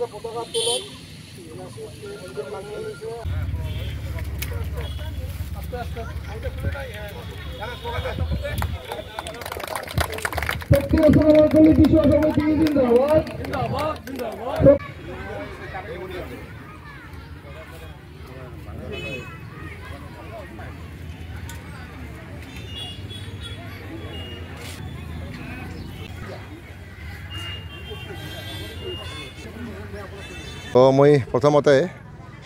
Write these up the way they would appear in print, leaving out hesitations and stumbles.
তো মই প্রথমতে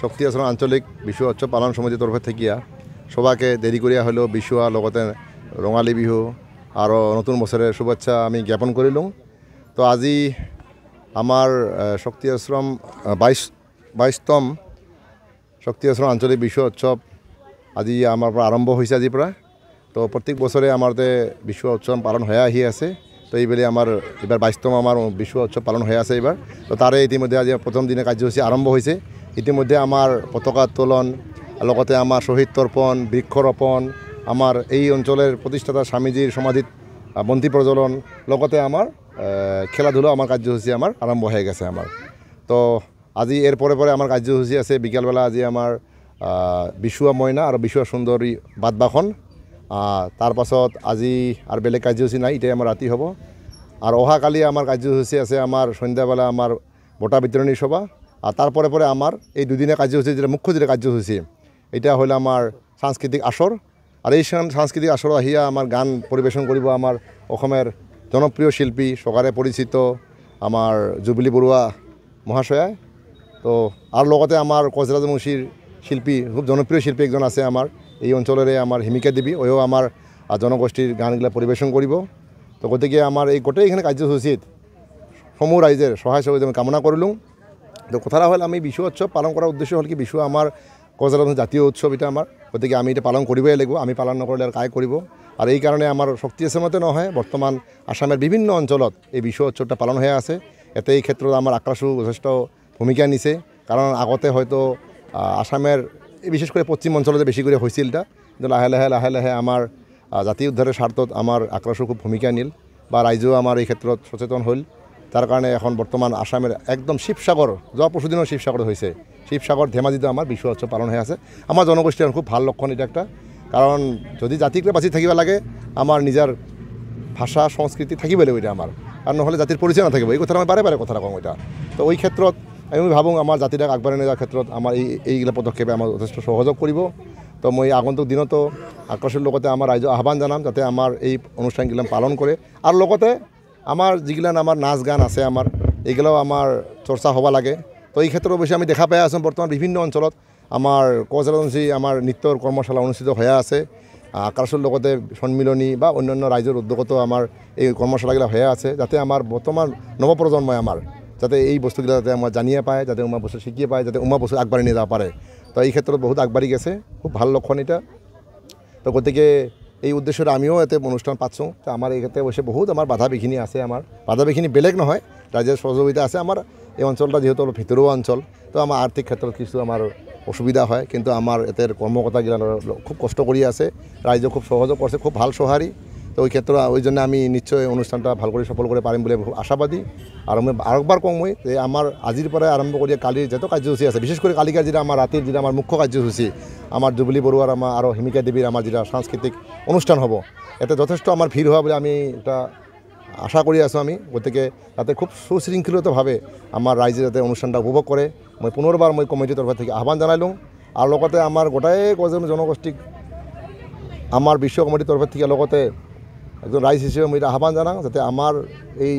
শক্তি আশ্রম আঞ্চলিক বিশু উৎসব পালন সমিতির তরফে থেকে সবাকে দেরি করিয়া হলেও বিশুয়া লগতে রঙালী বিহু আর নতুন বছরের শুভেচ্ছা আমি জ্ঞাপন করিলুম। তো আজি আমার শক্তি আশ্রম 22তম শক্তি আশ্রম আঞ্চলিক বিশু উৎসব আজি আমার আরম্ভ হয়েছে আজির পৰা। তো প্রত্যেক বছরে আমাদের বিশু উৎসব পালন হয়ে আহি আছে। তো এইবেলে আমার এবার 22তম আমার বিশু উৎসব পালন হয়ে আছে এবার। তো তারে ইতিমধ্যে আজি প্রথম দিনে কার্যসূচী আরম্ভ হয়েছে। ইতিমধ্যে আমার পতাকা উত্তোলন লগতে আমার শহীদ তর্পণ বৃক্ষরোপণ আমার এই অঞ্চলের প্রতিষ্ঠাতা স্বামীজির সমাধিত বন্তি প্রজ্বলন লগতে আমার খেলাধুলা আমার কার্যসূচী আমার আরম্ভ হয়ে গেছে আমার। তো আজি এর পরে পরে আমার কার্যসূচী আছে বিকালবেলা আজি আমার বিশুয়া ময়না আর বিশুয়া সুন্দরী বাদবাখন। তার পাছত আজি আর বেলেগ কার্যসূচী নাই, এটাই আমার রাতি হব। আর অহাকালি আমার কার্যসূচী আছে আমার সন্ধ্যাবেলা আমার বঁটা বিতরণী সভা। আর তারপরে পরে আমার এই দুদিনের কার্যসূচী যেটা মুখ্য যেটা কার্যসূচী এটা হলো আমার সাংস্কৃতিক আসর। আর এই সাংস্কৃতিক আসর আহিয়া আমার গান পরিবেশন করব আমার অসমের জনপ্রিয় শিল্পী সকারে পরিচিত আমার জুবিলি বড়ুয়া মহাশয়া। তো আর লগতে আমার কচরাজবংশীর শিল্পী খুব জনপ্রিয় শিল্পী একজন আছে আমার এই অঞ্চলের আমার হিমিকা দেবী, ওও আমার জনগোষ্ঠীর গানগুলা পরিবেশন করব। তো গতিকে আমার এই গোটেই এখানে কার্যসূচীত সমূহ রাইজের সহায় সহযোগিতা কামনা করলুম। তো কথাটা হল আমি বিশু উৎসব পালন করার উদ্দেশ্য হল কি বিশু আমার কচরাজবংশী জাতীয় উৎসব এটা আমার, গতিকে আমি এটা পালন করবই লাগিব। আমি পালন নকৰিলে আৰ কাই কৰিব। আর এই কারণে আমার শক্তি আশ্রমতে নহয় বর্তমান আসামের বিভিন্ন অঞ্চলত এই বিশু উৎসবটা পালন হয়ে আছে। এতে এই ক্ষেত্রে আমার আক্রাসু যথেষ্ট ভূমিকা নিছে, কারণ আগতে হয়তো আসামের বিশেষ করে পশ্চিম অঞ্চলতে বেশি করে হয়েছিল এটা, কিন্তু লাহে লাহে আমার জাতি উদ্ধারের স্বার্থত আমার আক্রাসু খুব ভূমিকা নিল বা রাইজেও আমার এই ক্ষেত্ৰত সচেতন হল। তার কারণে এখন বর্তমান আসামের একদম শিবসাগর যাওয়া পরশুদিনও শিবসাগর হয়েছে, শিবসাগর ধেমাজিতে আমার বিশু উৎসব পালন হয়ে আছে। আমার জনগোষ্ঠীর খুব ভাল লক্ষণ এটা একটা, কারণ যদি জাতিকে বাঁচি থাকিব লাগে আমার নিজের ভাষা সংস্কৃতি থাকিব লাগিব এটা আমার, আর নহলে জাতির পরিচয় না থাকিব। এই কথাটা আমি বারে বারে কথা কম এটা। তো ওই ক্ষেত্ৰত আমি ভাবোঁ আমাৰ জাতিটাক আগবাঢ়াই নিয়াৰ ক্ষেত্ৰত আমাৰ এইগিলা পদক্ষেপে আমাৰ যথেষ্ট সহযোগ কৰিব। তো মই আগন্তুক দিনতো আক্ৰাসৰ লগতে আমাৰ ৰাইজক আহ্বান জনাম যাতে আমাৰ এই অনুষ্ঠানগিলা পালন কৰে। আৰু লগতে আমার যেগুলান আমার নাচ গান আছে আমার এইগুলাও আমার চর্চা হওয়া লাগে। তো এই ক্ষেত্রে অবশ্যই আমি দেখা পাই আছো বর্তমান বিভিন্ন অঞ্চলত আমার কচরাজবংশী আমার নৃত্যর কর্মশালা অনুষ্ঠিত হয়ে আছে। আক্রাসর লগতে সন্মিলনী বা অন্যান্য রাইজের উদ্যোগতো আমার এই কর্মশালাগুলো হয়ে আছে, যাতে আমার বর্তমান নবপ্রজন্মই আমার যাতে এই বস্তুগুলো যাতে আমার জানিয়ে পায়, যাতে উমা বস্তু শিখিয়ে পায়, যাতে উমা বস্তু আগবাড়ি নিয়ে যাওয়া পারে। তো এই ক্ষেত্রে বহুত আগবাড়ি গেছে, খুব ভালো লক্ষণ এটা। তো গতিকে এই উদ্দেশ্যে আমিও এতে অনুষ্ঠান পাচ্ছোঁ। তো আমার এই ক্ষেত্রে বসে বহুত আমার বাধা বিঘিনি আছে, আমার বাধা বিঘিনি বেলেগ নহয়, রাজ্যের সহযোগিতা আছে। আমার এই অঞ্চলটা যেহেতু অলপ ভিতৰুৱা অঞ্চল, তো আমাৰ আৰ্থিক ক্ষেত্ৰত কিছু আমার অসুবিধা হয়, কিন্তু আমার এতের কর্মকর্তাগিলা খুব কষ্ট করে আছে, রাইজ খুব সহযোগ করছে, খুব ভাল সহারি। তো ওই ক্ষেত্রে ওই জন্য আমি নিশ্চয় অনুষ্ঠানটা ভাল করে সফল করে পারিম বলে খুব আশাবাদী। আর আমি আরেকবার কম মই যে আমার আজির পরে আরম্ভ করি কালির যত কার্যসূচী আছে, বিশেষ করে কালিকার যেটা আমার রাতের যেটা আমার মুখ্য কার্যসূচী আমার জুবিলি বড়ুয়ার আমার আর হিমিকা দেবীর আমার যেটা সাংস্কৃতিক অনুষ্ঠান হব, এতে যথেষ্ট আমার ভিড় হওয়া বলে আমি এটা আশা করি আছো। আমি গতিকে তাতে খুব সুশৃঙ্খলিতভাবে আমার রাইজে যাতে অনুষ্ঠানটা উপভোগ করে মই পুনর্বার মই কমিটির তরফ থেকে আহ্বান জানাইলুম। আর লগতে আমার গোটাই জনগোষ্ঠীক আমার বিশ্ব কমিটির তরফ থেকে লগতে একজন রাইজ হিসেবে মই আহ্বান জানাং যাতে আমার এই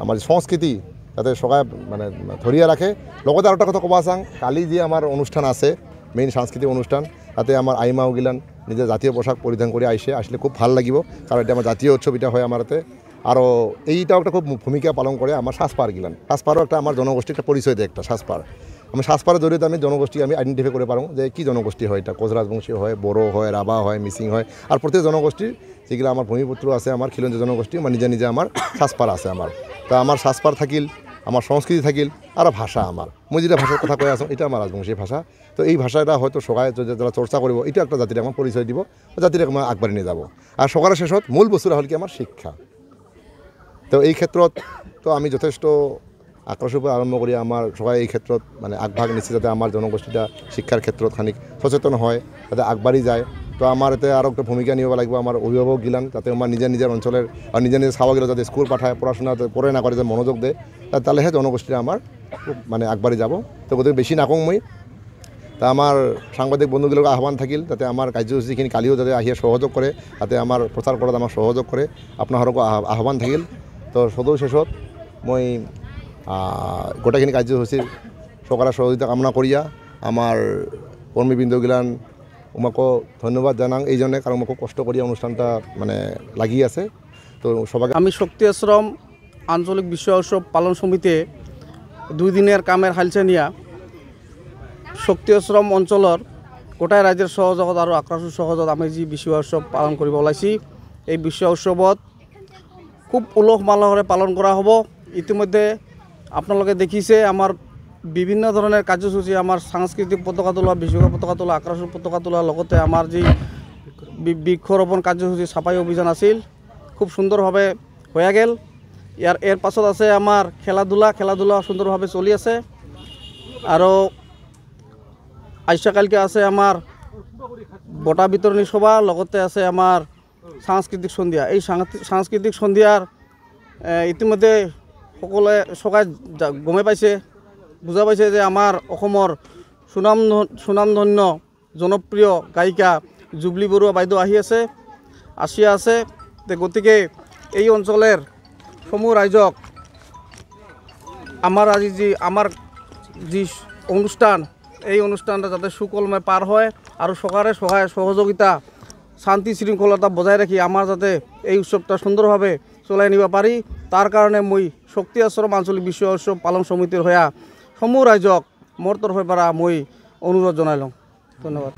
আমার সংস্কৃতি যাতে সবাই মানে ধরিয়া রাখে। লগতে আর একটা কথা কবা চাং, কালি যে আমার অনুষ্ঠান আছে মেইন সাংস্কৃতিক অনুষ্ঠান, তাতে আমার আইমাও গিলান নিজের জাতীয় পোশাক পরিধান করে আসলে খুব ভাল লাগিব, কারণ এটা আমার জাতীয় উৎসব এটা হয় আমার এতে। আরও এইটাও একটা খুব ভূমিকা পালন করে আমার সাজপার গিলান, সাজপারও একটা আমার জনগোষ্ঠীর একটা পরিচয় দেয়, একটা সাজপার। আমি সাজপারের জড়িয়ে আমি জনগোষ্ঠী আমি আইডেন্টিফাই করে পারো যে কী জনগোষ্ঠী হয়, এটা কচরাজবংশী হয়, বড়ো হয়, রাভা হয়, মিসিং হয়। আর প্রত্যেক জনগোষ্ঠীর যেগুলো আমার ভূমিপুত্র আছে আমার খিলঞ্জি জনগোষ্ঠী আমার নিজে নিজে আমার সাজপার আছে আমার। তা আমার সাজপার থাকিল, আমার সংস্কৃতি থাকিল, আর ভাষা আমার মই যেটা ভাষার কথা কয়ে আসো এটা আমার রাজবংশী ভাষা। তো এই ভাষাটা হয়তো সবাই যারা চর্চা করব এটা একটা জাতির আমার পরিচয় দিব, জাতিটাকে আমার আগবাড়ি নিয়ে যাব। আর সকালের শেষত মূল বস্তুটা হল কি আমার শিক্ষা। তো এই ক্ষেত্ৰত তো আমি যথেষ্ট আক্ৰোশেৰ পৰা আৰম্ভ কৰি আমাৰ সবাই এই ক্ষেত্ৰত মানে আগভাগ নিছে যাতে আমাৰ জনগোষ্ঠীটা শিক্ষাৰ ক্ষেত্ৰত খানিক সচেতন হয় যাতে আগবাঢ়ি যায় তো আমাৰ এতে আৰু একটা ভূমিকা নিব লাগিব আমাৰ অভিভাৱক গিলান যাতে আমাৰ নিজৰ অঞ্চলের আর নিজের চাওয়া গেলে যাতে স্কুল পাঠায় পড়াশোনা পড়ে না করে যে মনোযোগ দেয় তাহলেহে জনগোষ্ঠীরা আমার মানে আগবাঢ়ি যাব তো গতিকে বেশি নাকং মই তা আমার সাংবাদিক বন্ধুগুলোকে আহ্বান থাকিল যাতে আমার কার্যসূচীখিনি কালিও যাতে আহিয়ে সহযোগ করে যাতে আমার প্রচার করাত আমার সহযোগ করে আপনারকো আহ্বান থাকিল তো সদৌ শেষত মই গোটাখিনি কার্যসূচীর সরকারের সহযোগিতা কামনা করিয়া আমার কর্মীবৃন্দগিলান উমাকো ধন্যবাদ জানাং এই জন্য কারণ উমাকো কষ্ট করিয়া অনুষ্ঠানটা মানে লাগি আছে তো সবাইকে আমি শক্তি আশ্রম আঞ্চলিক বিশ্ব উৎসব পালন সমিতিয়ে 2 দিনের কামের হালছে নিয়া শক্তি আশ্রম অঞ্চলের গোটাই রাজ্যের সহযোগত আর আক্রাসুর সহযোগত আমি যে বিশ্ব উৎসব পালন কৰিব ওলাইছি এই বিশ্ব উৎসবত খুব উলহ মালহেৰে পালন করা হব ইতিমধ্যে আপনারা দেখিছে আমার বিভিন্ন ধরনের কার্যসূচী আমার সাংস্কৃতিক পতাকা তোলা বিশ্বকাপ পতাকা তোলা আক্রাসুর পতাকা তোলার লগতে আমার যে বৃক্ষরোপণ কার্যসূচী সাফাই অভিযান আছিল খুব সুন্দরভাবে হয়ে গেল এর পাছত আছে আমার খেলাধুলা সুন্দরভাবে চলি আছে আর আইসাকালকে আছে আমার বঁটা বিতরণী সভা লগতে আছে আমার সাংস্কৃতিক সন্ধ্যা এই সাংস্কৃতিক সন্ধ্যার ইতিমধ্যে সকলে সবাই গমে পাইছে বুঝা পাইছে যে আমার অসমৰ সুনামধন্য জনপ্ৰিয় গায়িকা জুবলি বৰুৱা বাইদেউ আসি আছে গতিকে এই অঞ্চলের সমূহ রাইজক আমার আজি যি অনুষ্ঠান এই অনুষ্ঠানটা যাতে সুকলমে পার হয় আর সরকারের সহযোগিতা শান্তি শৃঙ্খলতা বজায় রাখি আমার যাতে এই উৎসবটা সুন্দরভাবে চলাই নিব পারি তার কারণে মই শক্তি আশ্রম আঞ্চলিক বিশ্ব উৎসব পালন সমিতির হয়া সমূহ রাইজক মোর তরফের পৰা মই অনুৰোধ জনাইলং ধন্যবাদ।